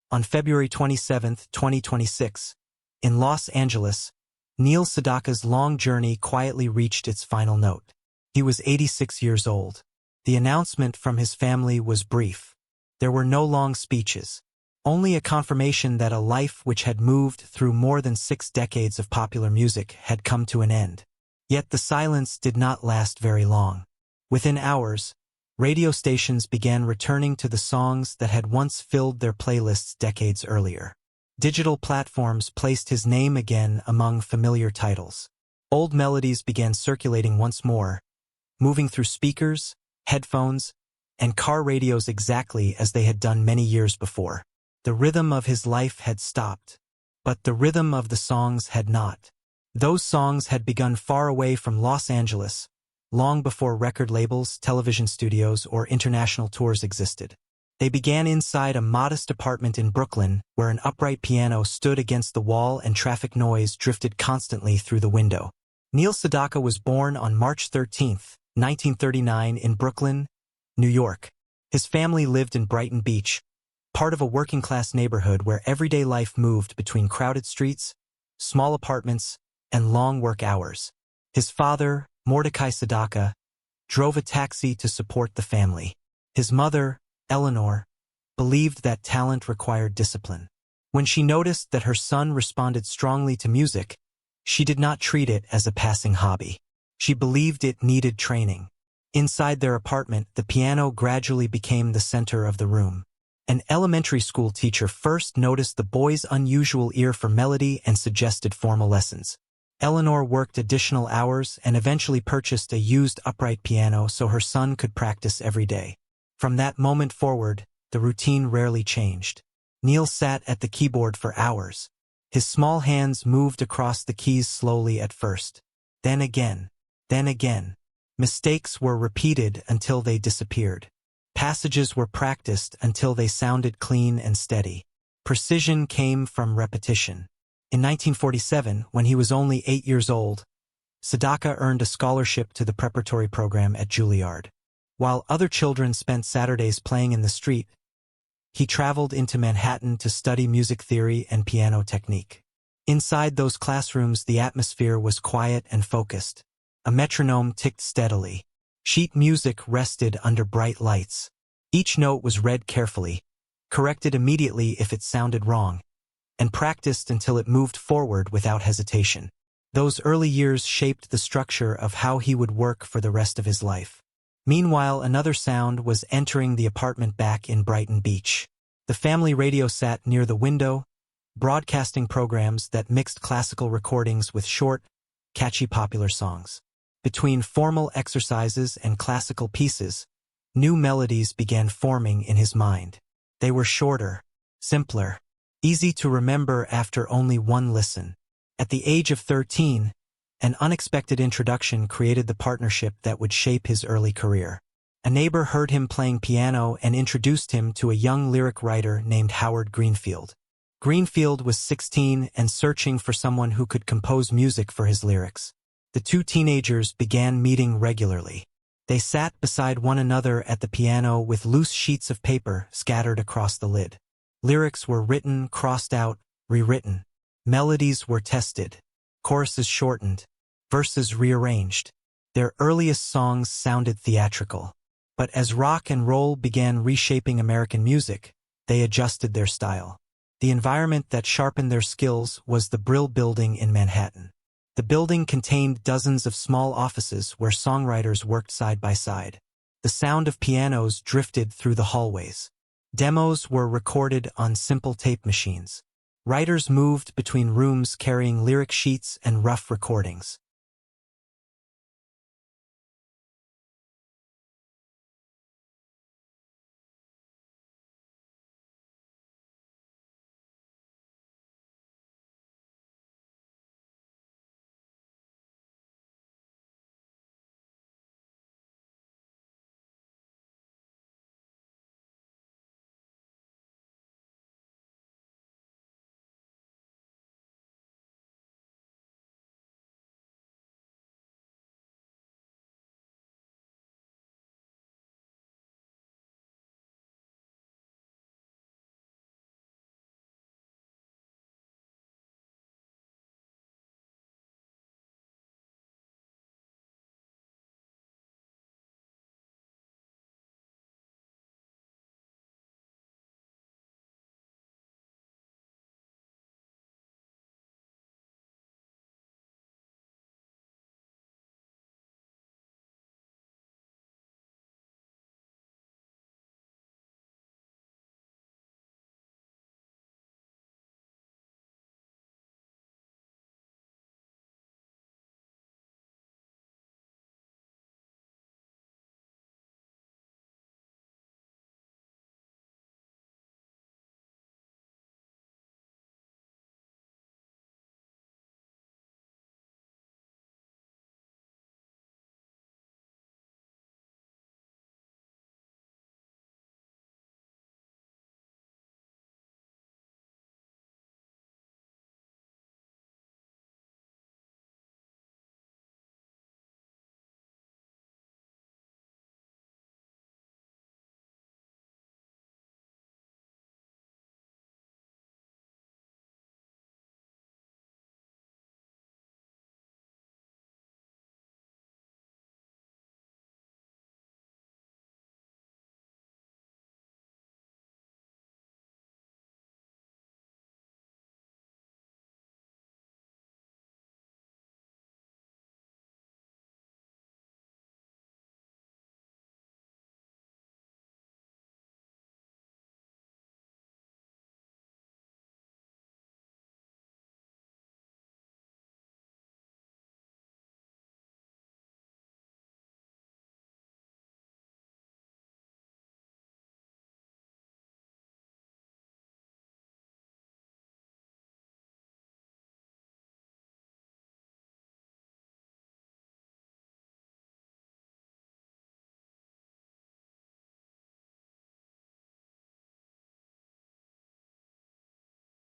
On February 27, 2026, in Los Angeles, Neil Sedaka's long journey quietly reached its final note. He was 86 years old. The announcement from his family was brief. There were no long speeches, only a confirmation that a life which had moved through more than 6 decades of popular music had come to an end. Yet the silence did not last very long. Within hours, radio stations began returning to the songs that had once filled their playlists decades earlier. Digital platforms placed his name again among familiar titles. Old melodies began circulating once more, moving through speakers, headphones, and car radios exactly as they had done many years before. The rhythm of his life had stopped, but the rhythm of the songs had not. Those songs had begun far away from Los Angeles, long before record labels, television studios, or international tours existed. They began inside a modest apartment in Brooklyn, where an upright piano stood against the wall and traffic noise drifted constantly through the window. Neil Sedaka was born on March 13, 1939 in Brooklyn, New York. His family lived in Brighton Beach, part of a working-class neighborhood where everyday life moved between crowded streets, small apartments, and long work hours. His father, Mordecai Sedaka, drove a taxi to support the family. His mother, Eleanor, believed that talent required discipline. When she noticed that her son responded strongly to music, she did not treat it as a passing hobby. She believed it needed training. Inside their apartment, the piano gradually became the center of the room. An elementary school teacher first noticed the boy's unusual ear for melody and suggested formal lessons. Eleanor worked additional hours and eventually purchased a used upright piano so her son could practice every day. From that moment forward, the routine rarely changed. Neil sat at the keyboard for hours. His small hands moved across the keys slowly at first. Then again. Then again. Mistakes were repeated until they disappeared. Passages were practiced until they sounded clean and steady. Precision came from repetition. In 1947, when he was only 8 years old, Sedaka earned a scholarship to the preparatory program at Juilliard. While other children spent Saturdays playing in the street, he traveled into Manhattan to study music theory and piano technique. Inside those classrooms, the atmosphere was quiet and focused. A metronome ticked steadily. Sheet music rested under bright lights. Each note was read carefully, corrected immediately if it sounded wrong, and practiced until it moved forward without hesitation. Those early years shaped the structure of how he would work for the rest of his life. Meanwhile, another sound was entering the apartment back in Brighton Beach. The family radio sat near the window, broadcasting programs that mixed classical recordings with short, catchy popular songs. Between formal exercises and classical pieces, new melodies began forming in his mind. They were shorter, simpler, easy to remember after only one listen. At the age of 13, an unexpected introduction created the partnership that would shape his early career. A neighbor heard him playing piano and introduced him to a young lyric writer named Howard Greenfield. Greenfield was 16 and searching for someone who could compose music for his lyrics. The two teenagers began meeting regularly. They sat beside one another at the piano with loose sheets of paper scattered across the lid. Lyrics were written, crossed out, rewritten. Melodies were tested, choruses shortened, verses rearranged. Their earliest songs sounded theatrical. But as rock and roll began reshaping American music, they adjusted their style. The environment that sharpened their skills was the Brill Building in Manhattan. The building contained dozens of small offices where songwriters worked side by side. The sound of pianos drifted through the hallways. Demos were recorded on simple tape machines. Writers moved between rooms carrying lyric sheets and rough recordings.